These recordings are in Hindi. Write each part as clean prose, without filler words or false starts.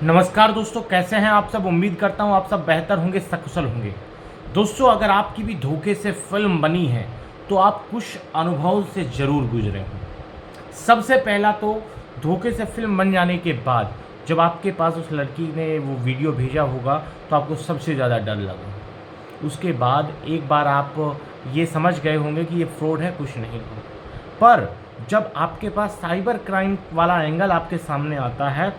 नमस्कार दोस्तों, कैसे हैं आप सब। उम्मीद करता हूं आप सब बेहतर होंगे, सकुशल होंगे। दोस्तों, अगर आपकी भी धोखे से फिल्म बनी है तो आप कुछ अनुभव से ज़रूर गुजरे हों। सबसे पहला तो धोखे से फिल्म बन जाने के बाद जब आपके पास उस लड़की ने वो वीडियो भेजा होगा तो आपको सबसे ज़्यादा डर लगा। उसके बाद एक बार आप ये समझ गए होंगे कि ये फ्रॉड है, कुछ नहीं है। पर जब आपके पास साइबर क्राइम वाला एंगल आपके सामने आता है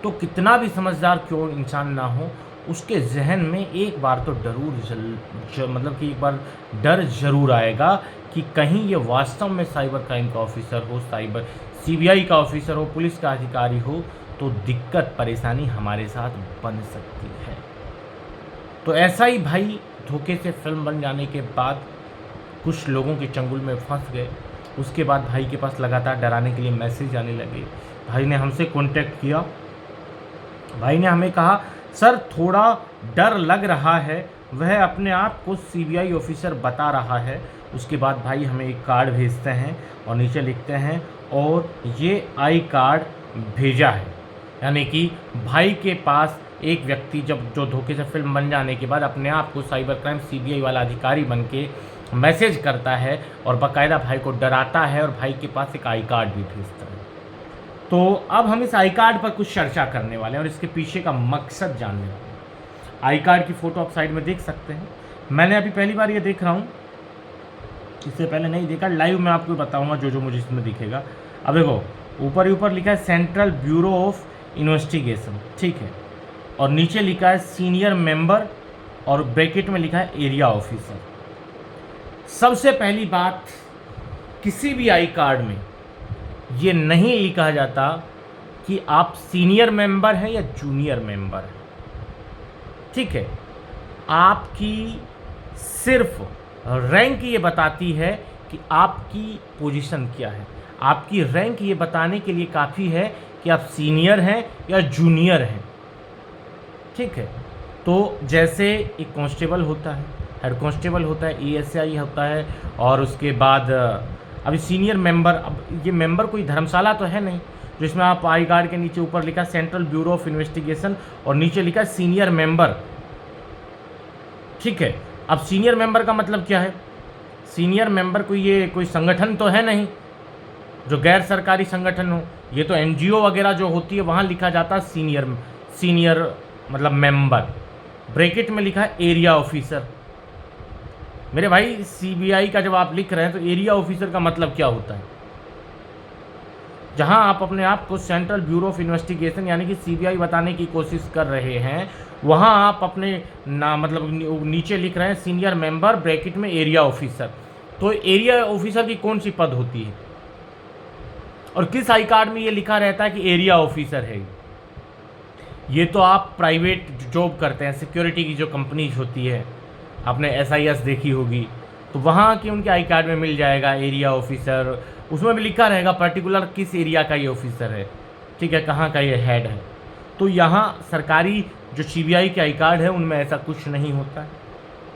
तो कितना भी समझदार क्यों इंसान ना हो, उसके जहन में एक बार तो मतलब कि एक बार डर ज़रूर आएगा कि कहीं ये वास्तव में साइबर क्राइम का ऑफिसर हो, साइबर सीबीआई का ऑफिसर हो, पुलिस का अधिकारी हो, तो दिक्कत परेशानी हमारे साथ बन सकती है। तो ऐसा ही भाई धोखे से फिल्म बन जाने के बाद कुछ लोगों के चंगुल में फंस गए। उसके बाद भाई के पास लगातार डराने के लिए मैसेज आने लगे। भाई ने हमसे कांटेक्ट किया। भाई ने हमें कहा, सर थोड़ा डर लग रहा है, वह अपने आप को सीबीआई ऑफिसर बता रहा है। उसके बाद भाई हमें एक कार्ड भेजते हैं और नीचे लिखते हैं और ये आई कार्ड भेजा है। यानी कि भाई के पास एक व्यक्ति जो धोखे से फिल्म बन जाने के बाद अपने आप को साइबर क्राइम सीबीआई वाला अधिकारी बन के मैसेज करता है और बाकायदा भाई को डराता है और भाई के पास एक आई कार्ड भी भेजता है। तो अब हम इस आई कार्ड पर कुछ चर्चा करने वाले हैं और इसके पीछे का मकसद जानने वाले हैं। आई कार्ड की फ़ोटो आप साइड में देख सकते हैं। मैंने अभी पहली बार ये देख रहा हूँ, इससे पहले नहीं देखा। लाइव मैं आपको बताऊँगा जो मुझे इसमें दिखेगा। अब देखो, ऊपर ही ऊपर लिखा है सेंट्रल ब्यूरो ऑफ इन्वेस्टिगेशन, ठीक है, और नीचे लिखा है सीनियर मेंबर और ब्रैकेट में लिखा है एरिया ऑफिसर। सबसे पहली बात, किसी भी आई कार्ड में ये नहीं लिखा जाता कि आप सीनियर मेंबर हैं या जूनियर मेंबर हैं, ठीक है। आपकी सिर्फ रैंक ये बताती है कि आपकी पोजीशन क्या है। आपकी रैंक ये बताने के लिए काफ़ी है कि आप सीनियर हैं या जूनियर हैं, ठीक है। तो जैसे एक कांस्टेबल होता है, हेड कांस्टेबल होता है, एएसआई होता है, और उसके बाद अभी सीनियर मेंबर। अब ये मेंबर कोई धर्मशाला तो है नहीं जिसमें आप आई कार्ड के नीचे ऊपर लिखा सेंट्रल ब्यूरो ऑफ इन्वेस्टिगेशन और नीचे लिखा सीनियर मेंबर, ठीक है। अब सीनियर मेंबर का मतलब क्या है? सीनियर मेंबर कोई संगठन तो है नहीं जो गैर सरकारी संगठन हो। ये तो एनजीओ वगैरह जो होती है वहाँ लिखा जाता है सीनियर मतलब मेंबर। ब्रैकेट में लिखा है एरिया ऑफिसर। मेरे भाई, सीबीआई का जब आप लिख रहे हैं तो एरिया ऑफिसर का मतलब क्या होता है? जहां आप अपने आप को सेंट्रल ब्यूरो ऑफ इन्वेस्टिगेशन यानी कि सीबीआई बताने की कोशिश कर रहे हैं, वहां आप अपने मतलब नीचे लिख रहे हैं सीनियर मेंबर ब्रैकेट में एरिया ऑफिसर। तो एरिया ऑफिसर की कौन सी पद होती है और किस आई कार्ड में ये लिखा रहता है कि एरिया ऑफिसर है? ये तो आप प्राइवेट जॉब करते हैं, सिक्योरिटी की जो कंपनीज होती है, आपने एसआईएस देखी होगी, तो वहाँ की उनके आई कार्ड में मिल जाएगा एरिया ऑफिसर। उसमें भी लिखा रहेगा पर्टिकुलर किस एरिया का ये ऑफिसर है, ठीक है, कहाँ का ये हेड है। तो यहाँ सरकारी जो सीबीआई के आई कार्ड है उनमें ऐसा कुछ नहीं होता है,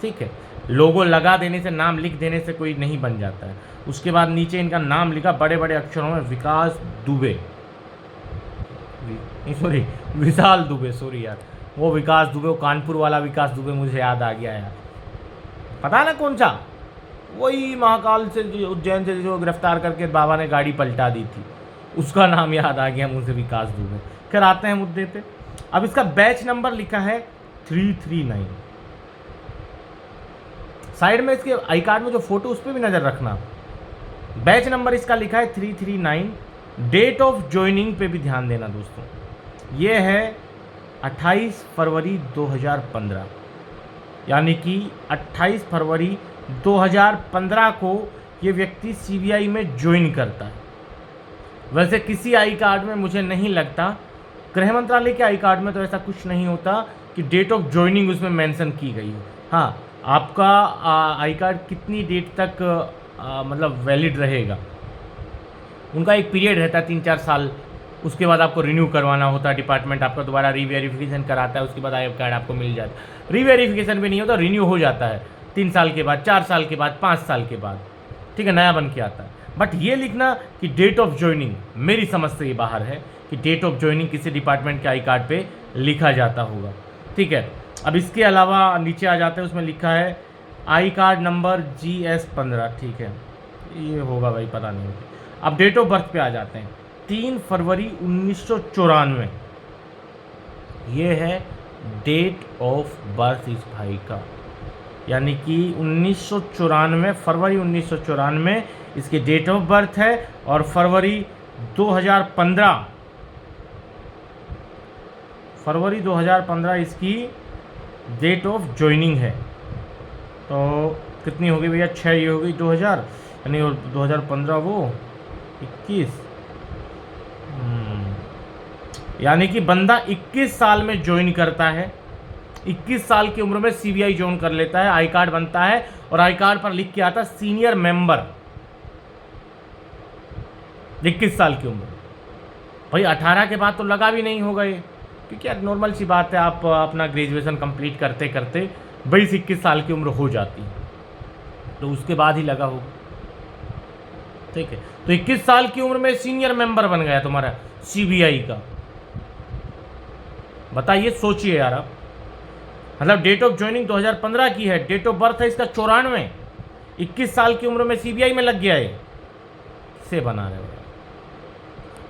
ठीक है। लोगो लगा देने से, नाम लिख देने से कोई नहीं बन जाता है। उसके बाद नीचे इनका नाम लिखा बड़े बड़े अक्षरों में, विकास दुबे, सॉरी विशाल दुबे, सॉरी यार, वो विकास दुबे, वो कानपुर वाला विकास दुबे मुझे याद आ गया यार। पता ना कौन सा, वही महाकाल से उज्जैन से जो गिरफ्तार करके बाबा ने गाड़ी पलटा दी थी, उसका नाम याद आ गया मुझे, विकास दुबे। फिर आते हैं मुद्दे पे। अब इसका बैच नंबर लिखा है 339। साइड में इसके आई कार्ड में जो फोटो, उस पर भी नज़र रखना। बैच नंबर इसका लिखा है 339। डेट ऑफ ज्वाइनिंग पे भी ध्यान देना दोस्तों। ये है 28 फरवरी 2015, यानी कि 28 फरवरी 2015 को ये व्यक्ति सीबीआई में ज्वाइन करता है। वैसे किसी आई कार्ड में मुझे नहीं लगता, गृह मंत्रालय के आई कार्ड में तो ऐसा कुछ नहीं होता कि डेट ऑफ ज्वाइनिंग उसमें मेंशन की गई हो। हाँ, आपका आई कार्ड कितनी डेट तक मतलब वैलिड रहेगा, उनका एक पीरियड रहता है 3-4 साल। उसके बाद आपको रिन्यू करवाना होता है, डिपार्टमेंट आपका दोबारा रीवेरिफिकेशन कराता है, उसके बाद आई कार्ड आपको मिल जाता है। रीवेरिफिकेशन भी नहीं होता, रिन्यू हो जाता है 3 साल के बाद, 4 साल के बाद, 5 साल के बाद, ठीक है, नया बन के आता है। बट ये लिखना कि डेट ऑफ ज्वाइनिंग, मेरी समझ से ये बाहर है कि डेट ऑफ ज्वाइनिंग किसी डिपार्टमेंट के आई कार्ड पे लिखा जाता होगा। ठीक है, अब इसके अलावा नीचे आ जाते हैं, उसमें लिखा है आई कार्ड नंबर GS15। ठीक है, ये होगा भाई, पता नहीं। अब डेट ऑफ बर्थ पे आ जाते हैं, 3 फरवरी 1994 ये है डेट ऑफ बर्थ इस भाई का, यानी कि 1994, फरवरी 1994 इसकी डेट ऑफ बर्थ है, और फरवरी 2015 इसकी डेट ऑफ ज्वाइनिंग है। तो कितनी हो गई भैया, 6 ये हो गई 2000, यानी 2015 वो 21, यानी कि बंदा 21 साल में ज्वाइन करता है, 21 साल की उम्र में CBI ज्वाइन कर लेता है, आई कार्ड बनता है, और आई कार्ड पर लिख के आता सीनियर मेंबर, 21 साल की उम्र। भाई 18 के बाद तो लगा भी नहीं होगा ये, क्योंकि यार नॉर्मल सी बात है, आप अपना ग्रेजुएशन कंप्लीट करते करते 22-21 साल की उम्र हो जाती है, तो उसके बाद ही लगा होगा। ठीक है, तो 21 साल की उम्र में सीनियर मेंबर बन गया तुम्हारा CBI का। बताइए, सोचिए यार आप, मतलब डेट ऑफ ज्वाइनिंग 2015 की है, डेट ऑफ बर्थ है इसका 94, 21 साल की उम्र में CBI में लग गया है, से बना रहे हो।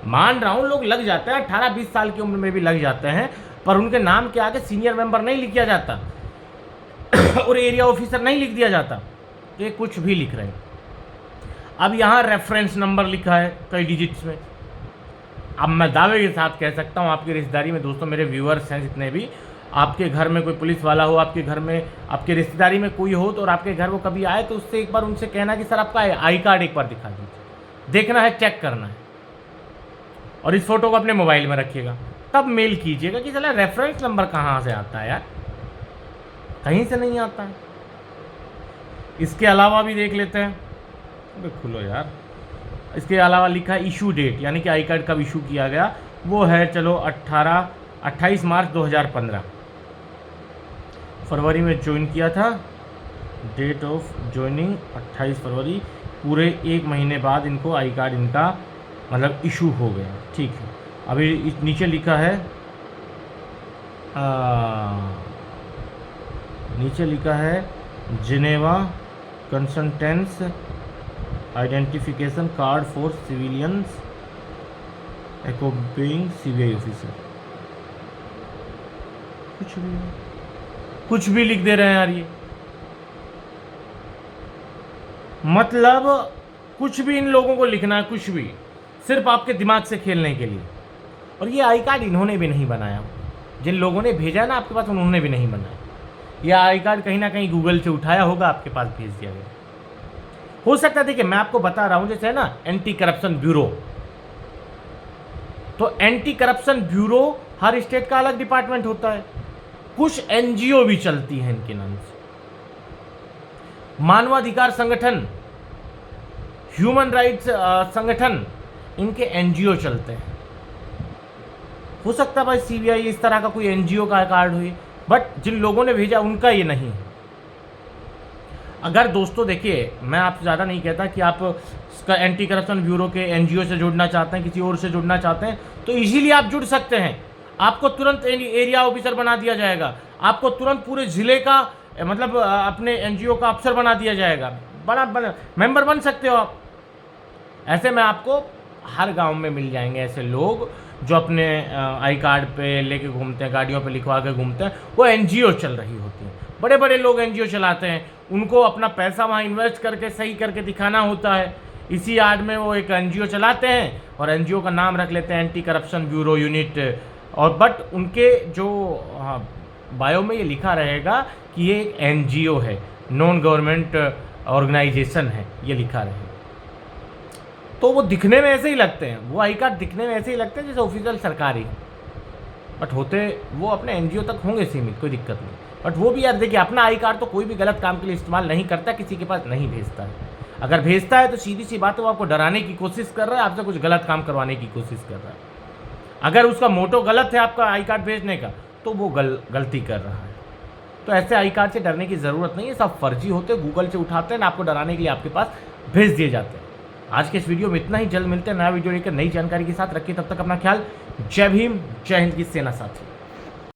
मान रहा हूं लोग लग जाते हैं, 18-20 साल की उम्र में भी लग जाते हैं, पर उनके नाम के आगे सीनियर मेंबर नहीं लिखा जाता और एरिया ऑफिसर नहीं लिख दिया जाता, तो ये कुछ भी लिख रहे हैं। अब यहाँ रेफरेंस नंबर लिखा है कई डिजिट्स में। अब मैं दावे के साथ कह सकता हूँ, आपकी रिश्तेदारी में दोस्तों, मेरे व्यूअर्स हैं जितने भी, आपके घर में कोई पुलिस वाला हो, आपके घर में, आपके रिश्तेदारी में कोई हो, तो और आपके घर वो कभी आए, तो उससे एक बार उनसे कहना कि सर आपका आई कार्ड एक बार दिखा दीजिए, देखना है, चेक करना है, और इस फोटो को अपने मोबाइल में रखिएगा, तब मेल कीजिएगा कि चला रेफरेंस नंबर कहाँ से आता है यार, कहीं से नहीं आता है। इसके अलावा भी देख लेते हैं, अबे खुलो यार। इसके अलावा लिखा है इशू डेट, यानी कि आई कार्ड कब इशू किया गया, वो है चलो 28 मार्च 2015, फरवरी में ज्वाइन किया था, डेट ऑफ ज्वाइनिंग 28 फरवरी, पूरे 1 महीने बाद इनको आई कार्ड इनका मतलब इशू हो गया। ठीक है, अभी नीचे लिखा है Geneva consultants identification card for civilians acting CBI officer. कुछ भी लिख दे रहे हैं यार ये, मतलब कुछ भी इन लोगों को लिखना है, कुछ भी, सिर्फ आपके दिमाग से खेलने के लिए। और ये आई कार्ड इन्होंने भी नहीं बनाया, जिन लोगों ने भेजा ना आपके पास, उन्होंने भी नहीं बनाया। यह आई कार्ड कहीं ना कहीं गूगल से उठाया होगा, आपके पास भेज दिया गया हो सकता है। देखिए मैं आपको बता रहा हूं, जैसे है ना एंटी करप्शन ब्यूरो, तो एंटी करप्शन ब्यूरो हर स्टेट का अलग डिपार्टमेंट होता है, कुछ NGO भी चलती हैं इनके नाम से, मानवाधिकार संगठन, ह्यूमन राइट्स संगठन, इनके NGO चलते हैं। हो सकता है भाई CBI इस तरह का कोई NGO का कार्ड हुई, बट जिन लोगों ने भेजा उनका ये नहीं है। अगर दोस्तों देखिए, मैं आपसे ज़्यादा नहीं कहता कि आप इसका एंटी करप्शन ब्यूरो के NGO से जुड़ना चाहते हैं, किसी और से जुड़ना चाहते हैं, तो इजीली आप जुड़ सकते हैं। आपको तुरंत एरिया ऑफिसर बना दिया जाएगा, आपको तुरंत पूरे ज़िले का मतलब अपने NGO का अफसर बना दिया जाएगा, बड़ा मेंबर बन सकते हो आप। ऐसे में आपको हर गांव में मिल जाएंगे ऐसे लोग जो अपने आई कार्ड पे लेके घूमते हैं, गाड़ियों पे लिखवा के घूमते हैं, वो NGO चल रही होती हैं। बड़े बड़े लोग NGO चलाते हैं, उनको अपना पैसा वहाँ इन्वेस्ट करके सही करके दिखाना होता है। इसी आड़ में वो एक NGO चलाते हैं और NGO का नाम रख लेते हैं एंटी करप्शन ब्यूरो यूनिट, और बट उनके जो बायो में ये लिखा रहेगा कि ये एक NGO है, नॉन गवर्नमेंट ऑर्गेनाइजेशन है, ये लिखा रहेगा। तो वो दिखने में ऐसे ही लगते हैं, वो आई कार्ड दिखने में ऐसे ही लगते हैं जैसे ऑफिशियल सरकारी, बट होते वो अपने NGO तक होंगे सीमित, कोई दिक्कत नहीं। बट वो भी यार देखिए, अपना आई कार्ड तो कोई भी गलत काम के लिए इस्तेमाल नहीं करता, किसी के पास नहीं भेजता है। अगर भेजता है तो सीधी सी बात है, वो आपको डराने की कोशिश कर रहा है, आपसे कुछ गलत काम करवाने की कोशिश कर रहा है। अगर उसका मोटो गलत है आपका आई कार्ड भेजने का, तो वो गलती कर रहा है। तो ऐसे आई कार्ड से डरने की ज़रूरत नहीं है, सब फर्जी होते, गूगल से उठाते हैं, आपको डराने के लिए आपके पास भेज दिए जाते हैं। आज के इस वीडियो में इतना ही। जल्द मिलते हैं नया वीडियो लेकर नई जानकारी के साथ। रखिए तब तक अपना ख्याल। जय भीम, जय हिंद की सेना साथी।